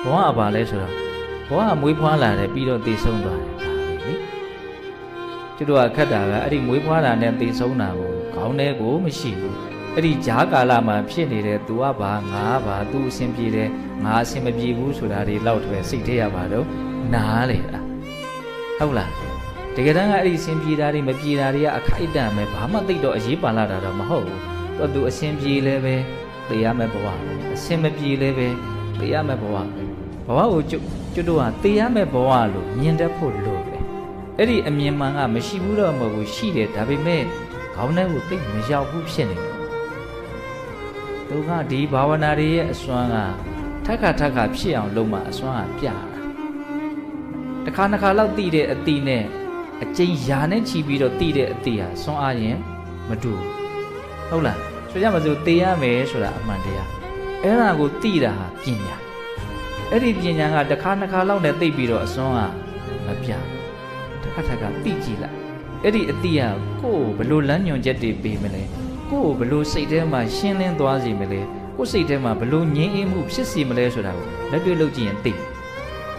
ဘောကဘာလဲဆိုတော့ဘောကမွေးဖွားလာတယ်ပြီးတော့တည်ဆုံးသွားတယ်ဒါပဲလေကျွတ်တော့ခက်တာကအဲ့ဒီမွေးဖွားတာနဲ့တည်ဆုံးတာကိုခေါင်းထဲကိုမရှိဘူးအဲ့ဒီဂျားကာလမှာဖြစ်နေတဲ့သူကဘာငါကဘာသူအဆင်ပြေတယ်ငါအဆင်မပြေဘူးဆိုတာတွေလောက်တည်းစိတ်ထဲရပါတော့နားလေလားဟုတ်လားတကယ်တမ်းကအဲ့ဒီအဆင်ပြေတာတွေမပြေတာတွေကအခိုက်အတန့်ပဲဘာမှသိတော့အရေးပါလာတာတော့မဟုတ်ဘူးသူအဆင်ပြေလဲပဲသိရမယ်ဘဝအဆင်မပြေလဲပဲသိရမယ်ဘဝဘဝကိုကျွတ်တော့ဟာသိရမယ်ဘဝလို့မြင်တတ်ဖို့လိုတယ်အဲ့ဒီအမြင်မှန်ကမရှိဘူးတော့မဟုတ်ဘူးရှိတယ်ဒါပေမဲ့ခေါင်းထဲကိုသိမရောက်ဘူးဖြစ်နေတယ်သူကဒီဘာဝနာတွေရဲ့အစွမ်းကထက်ခါဖြစ်အောင်လုပ်မှအစွမ်းကပြတာတစ်ခါနှစ်ခါလောက်တည်တဲ့အတိနဲ့အကျဉ်းယာနဲ့ချီပြီးတော့တည်တဲ့အတိဟာစွမ်းအားရင်မတူဟုတ်လားဆိုကြပါစို့တည်ရမယ်ဆိုတာအမှန်တရားအဲ့ဒါကိုတည်တာဟာပညာအဲ့ဒီပညာကတစ်ခါနှစ်ခါလောက်နဲ့သိပြီးတော့အစွမ်းကမပြတစ်ခါတည်ကြည့်လိုက်အဲ့ဒီအတိကကိုယ်ဘလို့လမ်းညွန်ချက်တွေပေးမလဲကိုယ်ဘလို့စိတ်ထဲမှာရှင်းလင်းသွားစီမလဲကိုယ်စိတ်ထဲမှာဘလို့ငြင်းအေးမှုဖြစ်စီမလဲဆိုတာကိုလက်တွေ့လုပ်ကြည့်ရင်သိ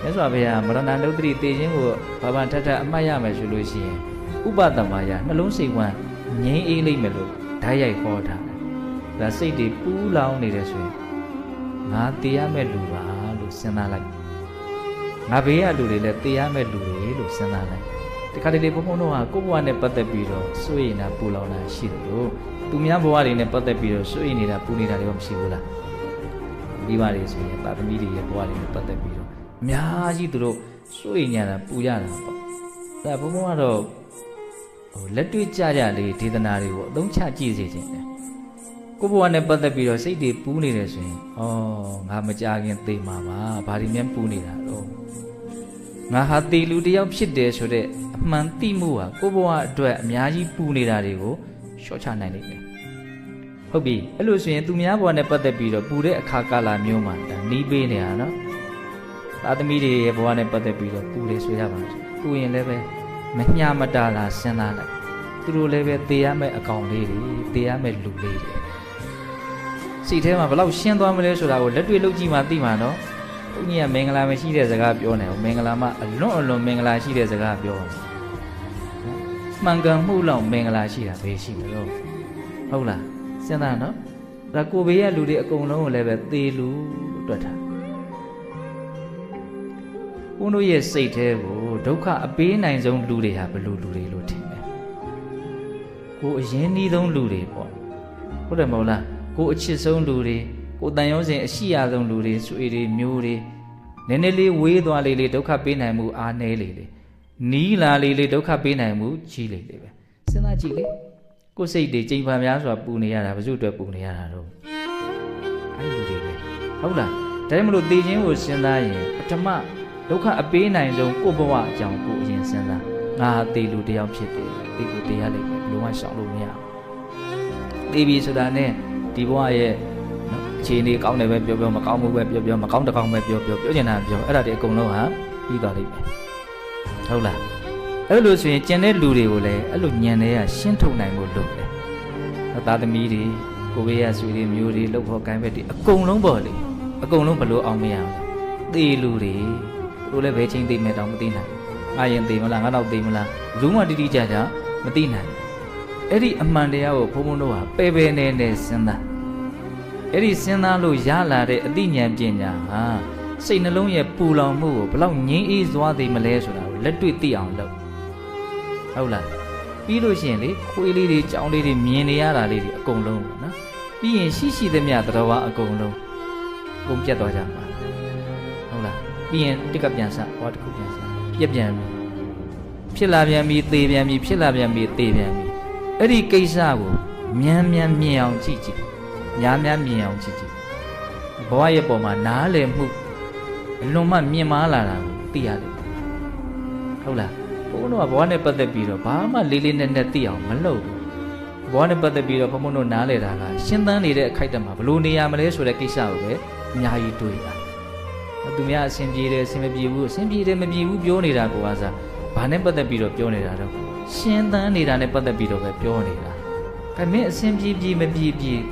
မြတ်စွာဘုရားမရဏနုဒ္ဓတိတေခြင်းကိုဘာဘာထထအမှတ်ရမယ်ဆိုလို့ရှိရင်ဥပဒမယနှလုံးစိတ်ဝမ်းငြင်းအေးလိမ့်မယ်လို့ဓာတ်ရိုက်ခေါ်ထားတယ်ဒါစိတ်တွေပူးလောင်နေတယ်ဆိုရင်ငါတေရမဲ့လူပါလို့စဉ်းစားလိုက်ငါဘေးကလူတွေလည်းတေရမဲ့လူတွေလို့စဉ်းစားလိုက်ဒီခါတလေဘုံဘုံတို့ဟာကိုယ့်ဘဝနဲ့ပတ်သက်ပြီးတော့စိုးရိမ်တာပူလောင်တာရှိတယ်လို့သူများဘဝတွေနဲ့ပတ်သက်ပြီးတော့စိုးရိမ်နေတာပူနေတာတွေမရှိဘူးလားမိဘတွေဆိုရင်ပါသမီတွေရဲ့ဘဝတွေနဲ့ပတ်သက်ပြီးတော့အများကြီးသူတို့စိုးရိမ်ကြတာပူကြတာပေါ့ဒါဘုံဘုံကတော့လက်တွေ့ကြကြလေးဒေသနာတွေကိုအသုံးချကြည့်စေခြင်းတယ်ကိုယ့်ဘဝနဲ့ပတ်သက်ပြီးတော့စိတ်တွေပူနေတယ်ဆိုရင်ငါမကြခင်သိမှာပါဘာဒီမြန်ပူနေတာတော့ငါဟာတေလူတယောက်ဖြစ်တယ်ဆိုတဲ့အမှန်သိမှုဟာကိုယ့်ဘဝအတွက်အများကြီးပူနေတာတွေကိုရှော့ချနိုင်လိမ့်မယ်ဟုတ်ပြီအဲ့လိုဆိုရင်သူများဘဝနဲ့ပတ်သက်ပြီးတော့ပူတဲ့အခါကာလမျိုးမှာဒါနီးပေးနေတာနော်သာသမီတွေရဲ့ဘဝနဲ့ပတ်သက်ပြီးတော့ပူတယ်ဆိုရပါမယ်ပူရင်လည်းပဲမညမတာလာစဉ်းစားလိုက်သူတို့လည်းပဲသေရမယ့်အကောင်လေးတွေသေရမယ့်လူလေးတွေစိတ်ထဲမှာဘယ်လောက်ရှင်းသွားမလဲဆိုတာကိုလက်တွေ့လုပ်ကြည့်မှသိမှာနော်ဘုန်းကြီးကမင်္ဂလာမရှိတဲ့စကားပြောနေအောင်မင်္ဂလာမှအလွန်မင်္ဂလာရှိတဲ့စကားပြောတယ်မှန်ကန်မှုလောက်မင်္ဂလာရှိတာပဲရှိတယ်တော့ဟုတ်လားစဉ်းစားနော်ဒါကိုဘေးရဲ့လူတွေအကုန်လုံးကိုလည်းပဲသေလူလို့တွက်တာဘုန်းတို့ရဲ့စိတ်ထဲကိုဒုက္ခအပေးနိုင်ဆုံးလူတွေဟာဘယ်လိုလူတွေလို့ထင်လဲကိုအရင်နှီးဆုံးလူတွေပေါ့ဟုတ်တယ်မဟုတ်လားကိုအချစ်ဆုံးလူတွေကိုတန်ရုံးစဉ်အရှိရဆုံးလူတွေဆွေတွေမျိုးတွေနည်းနည်းလေးဝေးသွားလေးဒုက္ခပေးနိုင်မှုအားနည်းလေးနီးလာလေးဒုက္ခပေးနိုင်မှုကြီးလေးပဲစဉ်းစားကြည့်လေကိုယ်စိတ်တွေကြိမ်ဖန်များစွာပူနေရတာဘယ်သူအတွက်ပူနေရတာတော့အဲ့လူတွေပဲဟုတ်လားဒါမှမဟုတ်သိချင်းကိုစဉ်းစားရင်ပထမဒုက္ခအပေးနိုင်ဆုံးကိုယ့်ဘဝအကြောင်းကိုအရင်စဉ်းစားငါဟာသေလူတယောက်ဖြစ်တယ်ဒီကိုတရားလိုက်ဘယ်လိုမှရှောင်လို့မရဘူးသေပြီဆိုတာနဲ့ဒီဘဝရဲ့အခြေအနေကောင်းတယ်ပဲပြောမကောင်းဘူးပဲပြောမကောင်းတကောင်းပဲပြောချင်တာပြောအဲ့ဒါတွေအကုန်လုံးဟာပြီးသွားလိမ့်မယ်ဟုတ်လားအဲ့လိုဆိုရင်ကျန်တဲ့လူတွေကိုလည်းအဲ့လိုညံနေရရှင်းထုတ်နိုင်ဖို့လုပ်တယ်သားသမီးတွေကိုဘေးရဆွေတွေမျိုးတွေလှုပ်ဖို့ကိုင်းဘက်တွေအကုန်လုံးပေါ့လေအကုန်လုံးဘလို့အောင်မရအောင်သေလူတွေတို့လည်းဘယ်ချိန်သိမယ်တောင်မသိနိုင်ငါရင်သိမလားငါတော့သိမလားဘူးမှတိတိကျကျမသိနိုင်အဲ့ဒီအမှန်တရားကိုဘုံဘုံတို့ဟာပဲနေစဉ်းစားအဲ့ဒီစဉ်းစားလို့ရလာတဲ့အသိဉာဏ်ပညာဟာစိတ်နှလုံးရဲ့ပူလောင်မှုကိုဘယ်လောက်ငြိမ်းအေးသွားသေးမလဲဆိုတာကိုလက်တွေ့သိအောင်လုပ်ဟုတ်လားပြီးလို့ရှိရင်လေခွေးလေးတွေကြောင်လေးတွေမြင်နေရတာလေးတွေအကုန်လုံးပေါ့နော်ပြီးရင်ရှိသမျှသတ္တဝါအကုန်လုံးအကုန်ပြတ်သွားကြမှာဟုတ်လားပြီးရင်တစ်ကပြန်စဟောတစ်ခုပြန်စပြက်ပြန်ပြီဖြစ်လာပြန်ပြီသေပြန်ပြီဖြစ်လာပြန်ပြီသေပြန်ပြီအဲ့ဒီကိစ္စကိုမြန်မြင်အောင်ကြည့်များမြင်အောင်ကြည့်ဘဝရဲ့ပုံမှာနားလည်မှုအလွန်မှမြင်မာလာတာကိုသိရတယ်ဟုတ်လားဘုန်းတော်ကဘဝနဲ့ပတ်သက်ပြီးတော့ဘာမှလေးနက်သိအောင်မလုပ်ဘူးဘဝနဲ့ပတ်သက်ပြီးတော့ဘုန်းတို့နားလည်တာကရှင်းသန်းနေတဲ့အခိုက်အတန့်မှာဘလို့နေရမလဲဆိုတဲ့ကိစ္စကိုပဲအများကြီးတွေးတာသူများအဆင်ပြေတယ်အဆင်မပြေဘူးအဆင်ပြေတယ်မပြေဘူးပြောနေတာကိုကစားဘာနဲ့ပတ်သက်ပြီးတော့ပြောနေတာတော့ရှင်းသန်းနေတာနဲ့ပတ်သက်ပြီးတော့ပဲပြောနေတာဒါမင်းအဆင်ပြေမပြေ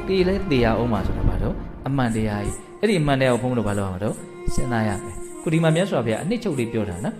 သေလဲသေရအောင်မှာဆိုတာဘာတော့အမှန်တရားကြီးအဲ့ဒီအမှန်တရားကိုဘုန်းတော်ဘာလို့အောင်တော့ စဉ်းစားရမယ်ခုဒီမှာမြတ်စွာဘုရားအနှစ်ချုပ်လေးပြောတာနော်